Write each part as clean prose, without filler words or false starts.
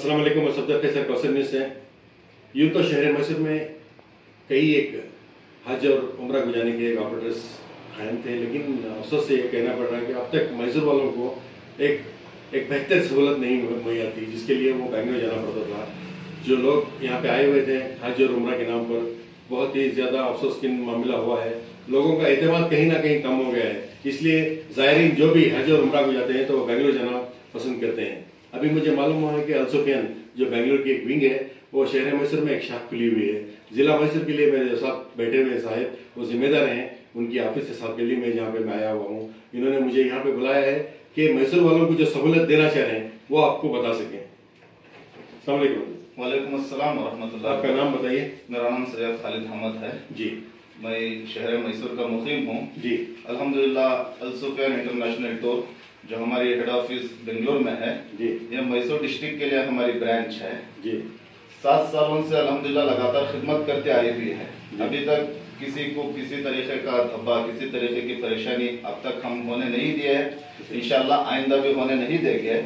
अस्सलाम वालेकुम। Safdar sir Kausar news से। यूँ तो शहर मैसूर में कई एक हज और उम्रा गुजारने के एक ऑपरेटर्स कायम थे, लेकिन अफसोस से ये कहना पड़ रहा है कि अब तक मैसूर वालों को एक बेहतर सहूलत नहीं मुहैया थी, जिसके लिए वो बेंगलोर जाना पड़ता था। जो लोग यहाँ पे आए हुए थे हज और उम्रा के नाम पर, बहुत ही ज़्यादा अफसोस की मामला हुआ है। लोगों का एतमाद कहीं ना कहीं कम हो गया है, इसलिए ज़ायरीन जो भी हज और उम्रा को जाते हैं तो वो बेंगलोर जाना पसंद करते हैं। अभी मुझे मालूम हुआ है कि अल सुफियान जो बेंगलोर की एक विंग है, वो शहर मैसूर में एक शाख खुली हुई है। जिला मैसूर के लिए मेरे साथ बैठे हुए साहिब वो जिम्मेदार हैं उनकी ऑफिस से साथ दिल्ली में, जहाँ पे मैं आया हुआ हूँ। इन्होंने मुझे यहाँ पे बुलाया है कि मैसूर वालों को जो सहूलत देना चाह रहे हैं वो आपको बता सकें। अस्सलाम वालेकुम। वालेकुम अस्सलाम वरहमतुल्लाह। आपका नाम बताइए। मेरा नाम सैयद खालिद अहमद है जी। मैं शहर मैसूर का मुकीम हूँ जी। अल्हम्दुलिल्लाह अल सुफियान इंटरनेशनल टूर जो हमारी हेड ऑफिस बेंगलोर में है जी, ये मैसूर डिस्ट्रिक्ट के लिए हमारी ब्रांच है जी। 7 सालों से अल्हम्दुलिल्लाह लगातार खिदमत करते आई हुई है। अभी तक किसी को किसी तरीके का धब्बा, किसी तरीके की परेशानी अब तक हम होने नहीं दिए है, इंशाल्लाह आइंदा भी होने नहीं देंगे।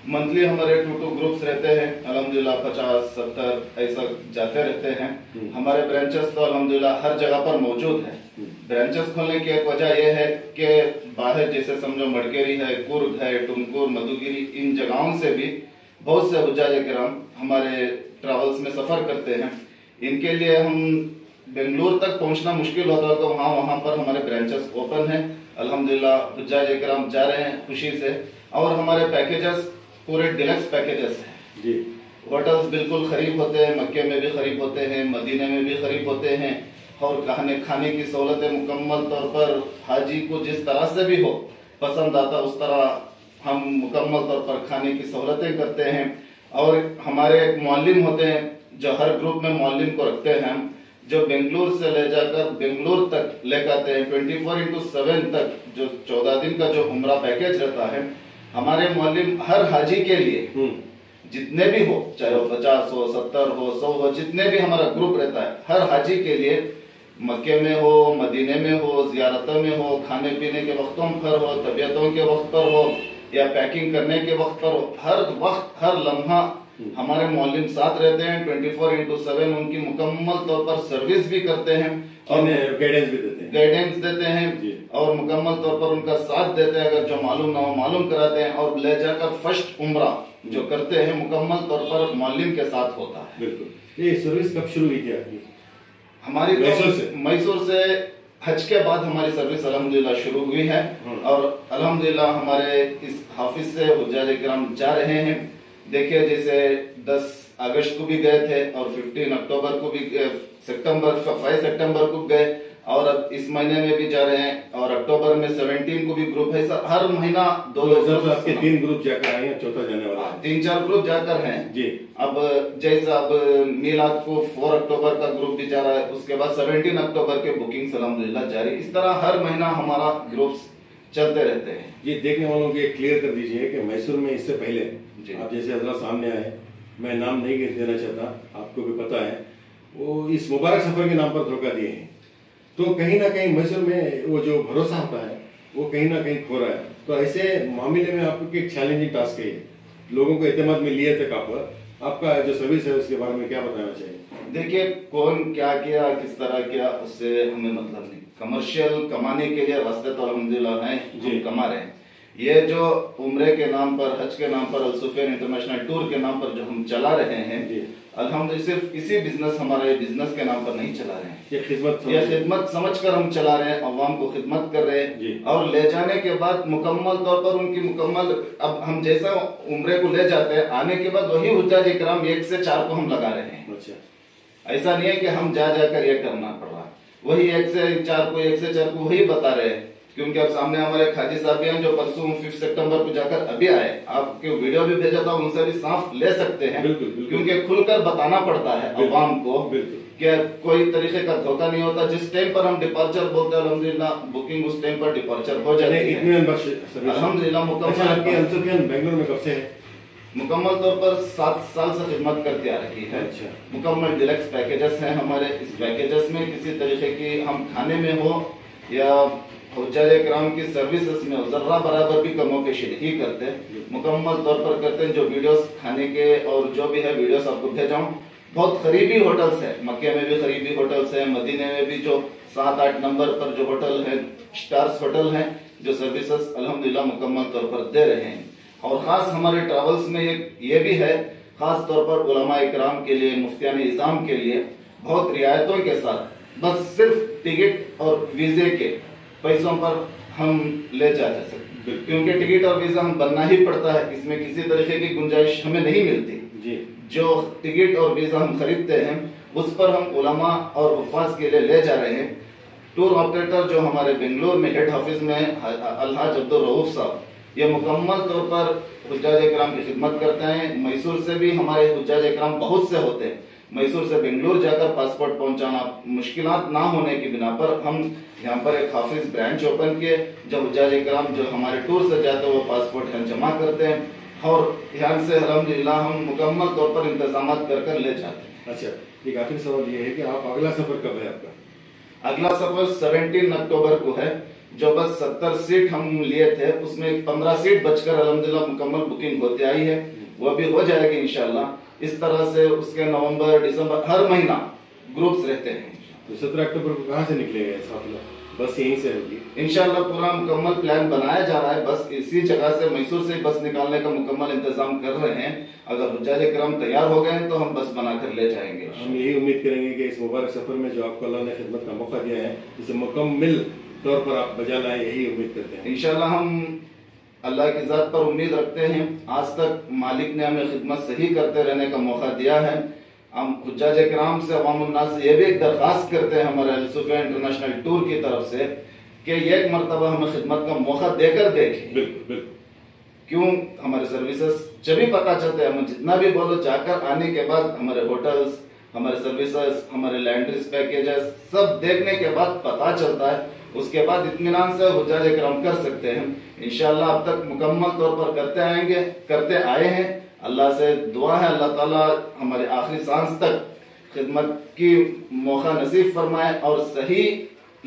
मंथली हमारे 2 ग्रुप्स रहते हैं, अल्हम्दुलिल्लाह 50-70 ऐसा जाते रहते हैं। हमारे ब्रांचेस तो अल्हम्दुलिल्लाह हर जगह पर मौजूद है। ब्रांचेस खोलने की एक वजह यह है कि बाहर जैसे समझो मड़केरी है, कुर्ग है, टुमकुर, मधुगिरी, इन जगहों से भी बहुत से हुज्जाज किराम हमारे ट्रेवल्स में सफर करते हैं। इनके लिए हम बेंगलोर तक पहुंचना मुश्किल होता है तो वहाँ पर हमारे ब्रांचेस ओपन है। अल्हम्दुलिल्लाह हुज्जाज किराम जा रहे हैं खुशी से। और हमारे पैकेजेस पूरे डिलक्स पैकेजेस हैं जी। होटल्स बिल्कुल करीब होते हैं, मक्के में भी करीब होते हैं, मदीने में भी करीब होते हैं। और खाने की सहूलतें मुकम्मल तौर पर हाजी को जिस तरह से भी हो पसंद आता उस तरह हम मुकम्मल तौर पर खाने की सहूलतें करते हैं। और हमारे एक मौलिम होते हैं जो हर ग्रुप में मौलिम को रखते हैं हम, जो बेंगलोर से ले जाकर बेंगलोर तक लेकर आते हैं। 24/7 तक जो 14 दिन का जो उम्रा पैकेज रहता है, हमारे मौलिम हर हाजी के लिए जितने भी हो, चाहे वो 50 हो, 70 हो, 100 हो, जितने भी हमारा ग्रुप रहता है, हर हाजी के लिए मक्के में हो, मदीने में हो, जियारतों में हो, खाने पीने के वक्तों पर हो, तबीयतों के वक्त पर हो या पैकिंग करने के वक्त पर हो, हर वक्त हर लम्हा हमारे मौलिम साथ रहते हैं। 24/7 उनकी मुकम्मल तौर पर सर्विस भी करते हैं और गाइडेंस देते हैं और मुकम्मल तौर पर उनका साथ देते हैं। अगर जो मालूम ना हो मालूम कराते हैं और ले जाकर फर्स्ट उम्रा जो करते हैं मुकम्मल तौर पर मौलिम के साथ होता है। बिल्कुल। ये सर्विस कब शुरू हुई थी आपकी? हमारी मैसूर से हज के बाद हमारी सर्विस अल्हम्दुलिल्लाह शुरू हुई है। और अल्हम्दुलिल्लाह हमारे इस हाफिज से हुज्जाज किराम जा रहे हैं। देखिए जैसे 10 अगस्त को भी गए थे और 15 अक्टूबर को भी, 5 सितंबर को गए और अब इस महीने में भी जा रहे हैं और अक्टूबर में 17 को भी ग्रुप है। सर हर महीना 2 आपके 3 ग्रुप जाकर आए हैं, चौथा जाने वाला है। 3-4 ग्रुप जाकर हैं जी। अब जैसा अब मिलाद को 4 अक्टूबर का ग्रुप भी जा रहा है, उसके बाद 17 अक्टूबर के बुकिंग अल्हम्दुलिल्लाह जारी। इस तरह हर महीना हमारा ग्रुप चलते रहते हैं। ये देखने वालों को क्लियर कर दीजिए कि मैसूर में इससे पहले आप जैसे हजरत सामने आए, मैं नाम नहीं देना चाहता, आपको भी पता है, वो इस मुबारक सफर के नाम पर धोखा दिए हैं। तो कहीं ना कहीं मैसूर में वो जो भरोसा होता है वो कहीं ना कहीं खो रहा है। तो ऐसे मामले में आपको एक चैलेंजिंग टास्क है, लोगों को एतमाद में लिए तक आपका जो सर्विस है उसके बारे में क्या बताना चाहिए? देखिए कौन क्या किया, किस तरह किया, उससे हमें मतलब नहीं। कमर्शियल कमाने के लिए रास्ते तो अल्हम्दुलिल्लाह हैं, हम कमा रहे हैं। ये जो उम्रे के नाम पर, हज के नाम पर, अल सुफियान इंटरनेशनल टूर के नाम पर जो हम चला रहे हैं, अल्हम्दुलिल्लाह सिर्फ इसी बिजनेस, हमारे बिजनेस के नाम पर नहीं चला रहे हैं। ये खिदमत समझकर हम चला रहे हैं, अवाम को खिदमत कर रहे हैं। और ले जाने के बाद मुकम्मल तौर पर उनकी मुकम्मल, अब हम जैसा उम्रे को ले जाते हैं, आने के बाद वही हुज्जाज इकराम 1 से 4 को हम लगा रहे हैं। ऐसा नहीं है कि हम जाकर ये करना पड़ रहा, वही 1 से 4 को, 1 से 4 को वही बता रहे हैं। क्योंकि अब सामने हमारे खाजी साहब हैं जो परसों 5 सितंबर को जाकर अभी आए, आपके वीडियो भी भेजा था, उनसे भी साफ ले सकते हैं। क्योंकि खुलकर बताना पड़ता है अवाम को कि कोई तरीके का धोखा नहीं होता। जिस टाइम पर हम डिपार्चर बोलते हैं अल्हम्दुलिल्लाह बुकिंग उस टाइम पर डिपार्चर हो जाती है अल्हम्दुलिल्लाह। मुकम्मल बेंगलोर में कब से है? मुकम्मल तौर पर 7 साल से खिदमत करती आ रही है। मुकम्मल डिलक्स पैकेजेस हैं हमारे। इस पैकेजेस में किसी तरीके की हम खाने में हो या हुज्जाज किराम की सर्विसेज में जर्रा बराबर भी कमोबेश नहीं करते, मुकम्मल तौर पर करते हैं। जो वीडियोस खाने के और जो भी है वीडियोस आपको भेजा हूँ। बहुत करीबी होटल्स है, मक्के में भी करीबी होटल्स है, मदीने में भी जो 7-8 नंबर पर जो होटल है, स्टार्स होटल है, जो सर्विसेज अल्हम्दुलिल्लाह मुकम्मल तौर पर दे रहे हैं। और खास हमारे ट्रैवल्स में ये भी है, खास तौर पर उलमा इकराम के लिए, मुफ्तियान इज़ाम के लिए बहुत रियायतों के साथ, बस सिर्फ टिकट और वीजे के पैसों पर हम ले जा सकते, क्योंकि टिकट और वीजा हम बनना ही पड़ता है, इसमें किसी तरीके की गुंजाइश हमें नहीं मिलती जी। जो टिकट और वीजा हम खरीदते हैं उस पर हम उलमा और हुफ़ाज़ के लिए ले जा रहे हैं। टूर ऑपरेटर जो हमारे बेंगलोर में हेड ऑफिस में अलहाज अब्दुल रऊफ साहब, ये मुकम्मल तौर पर हुज्जाज इकराम की खिदमत करते हैं। मैसूर से भी हमारे हुज्जाज इकराम बहुत से होते हैं, मैसूर से बेंगलोर जाकर पासपोर्ट पहुंचाना मुश्किलात ना होने की बिना पर हम यहाँ पर एक हाफिज ब्रांच ओपन किए। जब हुज्जाज इकराम जो हमारे टूर से जाते हैं वो पासपोर्ट यहाँ जमा करते हैं और यहाँ से अल्हम्दुलिल्लाह हम मुकम्मल तौर पर इंतजाम कर ले जाते हैं। अच्छा, एक आखिरी सवाल ये है कि आप अगला सफर कब है आपका? अगला सफर 17 अक्टूबर को है। जो बस 70 सीट हम लिए थे उसमें 15 सीट बचकर अल्हम्दुलिल्लाह मुकम्मल बुकिंग होती आई है, वो भी हो जाएगी इंशाल्लाह। इस तरह से उसके नवंबर दिसंबर हर महीना ग्रुप्स रहते हैं। तो 17 अक्टूबर को कहाँ से निकलेगा काफिला? बस यहीं से होगी इंशाल्लाह। पूरा मुकम्मल प्लान बनाया जा रहा है, बस इसी जगह से मैसूर से बस निकालने का मुकम्मल इंतजाम कर रहे हैं। अगर हुज्जाज किराम तैयार हो गए तो हम बस बनाकर ले जाएंगे। हम यही उम्मीद करेंगे कि इस मुबारक सफर में जो आपको अल्लाह ने खिदमत का मौका दिया है इसे मुकम्मल तौर पर आप बजा लाएं, यही उम्मीद करते हैं। इंशाल्लाह हम अल्लाह की जात पर उम्मीद रखते हैं। आज तक मालिक ने हमें खिदमत सही करते रहने का मौका दिया है। हम हुज्जाज किराम से, अवामुन्नास से ये भी एक दरखास्त करते हैं हमारे अल सुफिया इंटरनेशनल टूर की तरफ से कि एक मरतबा हमें खिदमत का मौका देकर देखें। बिल्कुल। क्यों हमारे सर्विसेज जब भी पता चलते हैं, हम जितना भी बोलो जाकर आने के बाद हमारे होटल्स, हमारे सर्विसेज, हमारे लैंड्रीज पैकेजेस सब देखने के बाद पता चलता है। उसके बाद इत्मीनान से हुज्जाज किराम कर सकते हैं। इंशाल्लाह अब तक मुकम्मल तौर पर करते आए हैं। अल्लाह से दुआ है अल्लाह ताला हमारे आखिरी सांस तक खिदमत की मौका नसीब फरमाए और सही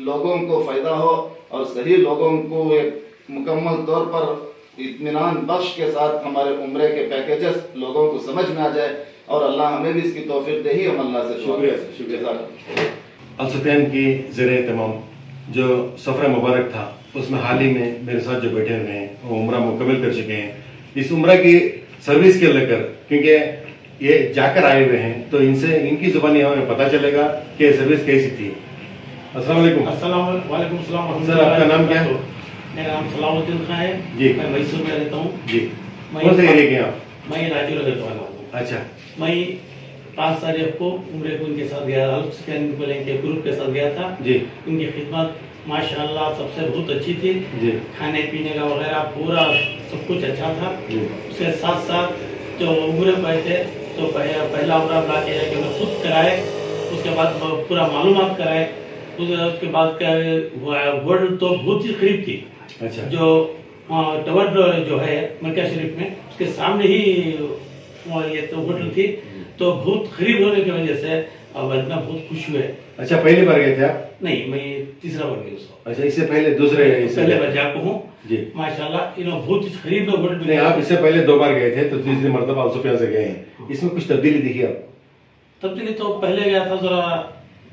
लोगों को फायदा हो और सही लोगों को एक मुकम्मल तौर पर इत्मीनान बख्श के साथ हमारे उम्रे के पैकेजेस लोगों को समझ में आ जाए और अल्लाह हमें भी इसकी तौफीक दे ही हम अल्लाह से शुक्रिया। अल सुफियान की ज़रिए तमाम जो सफर मुबारक था उसमें हाल ही में मेरे साथ जो बैठे हुए हैं वो उम्रा मुकम्मल कर चुके हैं। इस उम्रा की सर्विस के लेकर, क्योंकि ये जाकर आए हुए हैं तो इनसे इनकी जुबानी हमें पता चलेगा कि सर्विस कैसी थी। अस्सलाम वालेकुम। वालेकुम सलाम। सर आपका नाम क्या है? मेरा नाम सलाउद्दीन खान है जी। मैं मैसूर में रहता हूँ जी। कौन से एरिया के आप? मैं राजू रहता हूँ। अच्छा। मैं 5 तारीख को उम्रे को उनके साथ गया, अल सुफियान के ग्रुप के साथ गया था जी। उनकी खिदमत माशाल्लाह सबसे बहुत अच्छी थी जी। खाने पीने का वगैरह पूरा सब कुछ अच्छा था। उसके साथ साथ जो उम्रे पे थे तो पहला उम्रा ला के खुद कराए, उसके बाद पूरा मालूमात कराए, उसके बाद वर्ल्ड तो बहुत ही करीब थी। अच्छा। जो टावर जो है मक्का शरीफ में उसके सामने ही ये तो होटल थी, तो बहुत करीब होने की वजह से अब इतना बहुत खुश हुए। अच्छा, पहली बार गए थे आप? नहीं, मैं तीसरा बार गया उसको। अच्छा, इससे पहले दूसरे पहले बार जाको हूँ जी। माशाल्लाह बहुत करीब में होटल। नहीं, आप इससे पहले 2 बार गए थे तो तीसरी मरतबा अल सुफिया से गए हैं। इसमें कुछ तब्दीली दिखी आप? तब्दीली तो पहले गया था जरा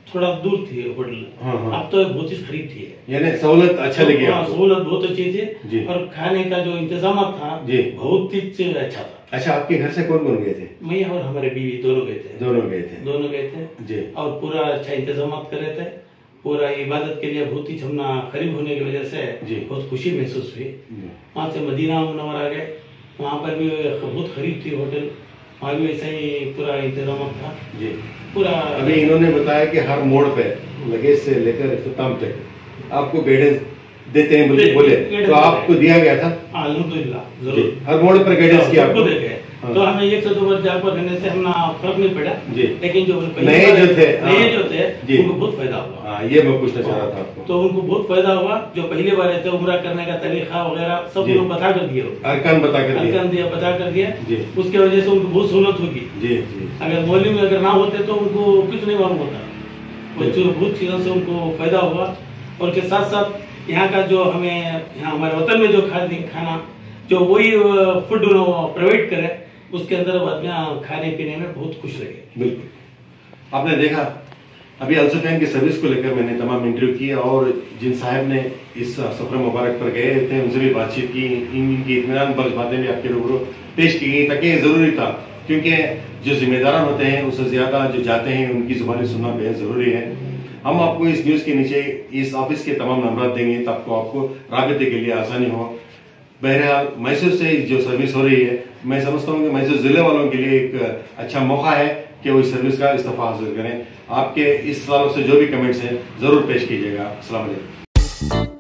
थोड़ा दूर थी होटल। अब तो बहुत ही करीब थी, यानी सहूलत अच्छा लगी आपको? सहूलत बहुत अच्छी थी और खाने का जो इंतजाम था बहुत ही अच्छा था। अच्छा, आपके घर से कौन गए थे? मैं और हमारे बीवी दोनों गए थे। दोनों गए थे जी। और पूरा अच्छा इंतजाम कर रहे थे। पूरा इबादत के लिए बहुत ही हमना करीब होने की वजह से बहुत खुशी महसूस हुई। वहाँ से मदीना मुनव्वरा आ गए, वहाँ पर भी बहुत करीब थी होटल, वहाँ भी ऐसा ही पूरा इंतजाम था जी पूरा। अभी इन्होंने बताया कि हर मोड़ पे लगेज से लेकर इख्तिताम तक आपको गाइडेंस देते हैं बोले, तो आपको दिया गया था? अल्हम्दुलिल्लाह जरूर, हर मोड़ पर गाइडेंस किया आपको? तो हमें 1 से 2 बार जाकर रहने से हमना फर्क नहीं पड़ा जी। लेकिन जो नए जो थे उनको बहुत फायदा हुआ। ये मैं पूछना चाह रहा था आपको। तो उनको बहुत फायदा हुआ। जो पहली बार थे उम्रा करने का तरीका वगैरह सब उनको बता कर दिया, अरकान बता कर दिया। उसके वजह से उनको बहुत सहूलत होगी जी। अगर मौलवी में अगर ना होते तो उनको कुछ नहीं मालूम होता। बहुत चीजों से उनको फायदा हुआ और के साथ साथ यहाँ का जो हमें यहाँ हमारे वतन में जो खाना जो वही फूड प्रोवाइड करे, उसके अंदर आदमी खाने पीने में बहुत खुश लगे। बिल्कुल, आपने देखा अभी अल्सुफैन की सर्विस को लेकर मैंने तमाम इंटरव्यू किया और जिन साहब ने इस सफर मुबारक पर गए थे उनसे भी बातचीत की, इनकी इत्मीनान बख्श बातें भी आपके रूबरू पेश की गई ताकि जरूरी था, क्योंकि जो जिम्मेदार होते हैं उससे ज्यादा जो जाते हैं उनकी जुबानी सुनना बेहद जरूरी है। हम आपको इस न्यूज के नीचे इस ऑफिस के तमाम नंबर देंगे ताकि आपको राबिते के लिए आसानी हो। बहरहाल मैसूर से जो सर्विस हो रही है, मैं समझता हूँ कि मैसूर जिले वालों के लिए एक अच्छा मौका है कि वो इस सर्विस का इस्तीफा हासिल करें। आपके इस सवालों से जो भी कमेंट्स हैं जरूर पेश कीजिएगा। अस्सलाम वालेकुम।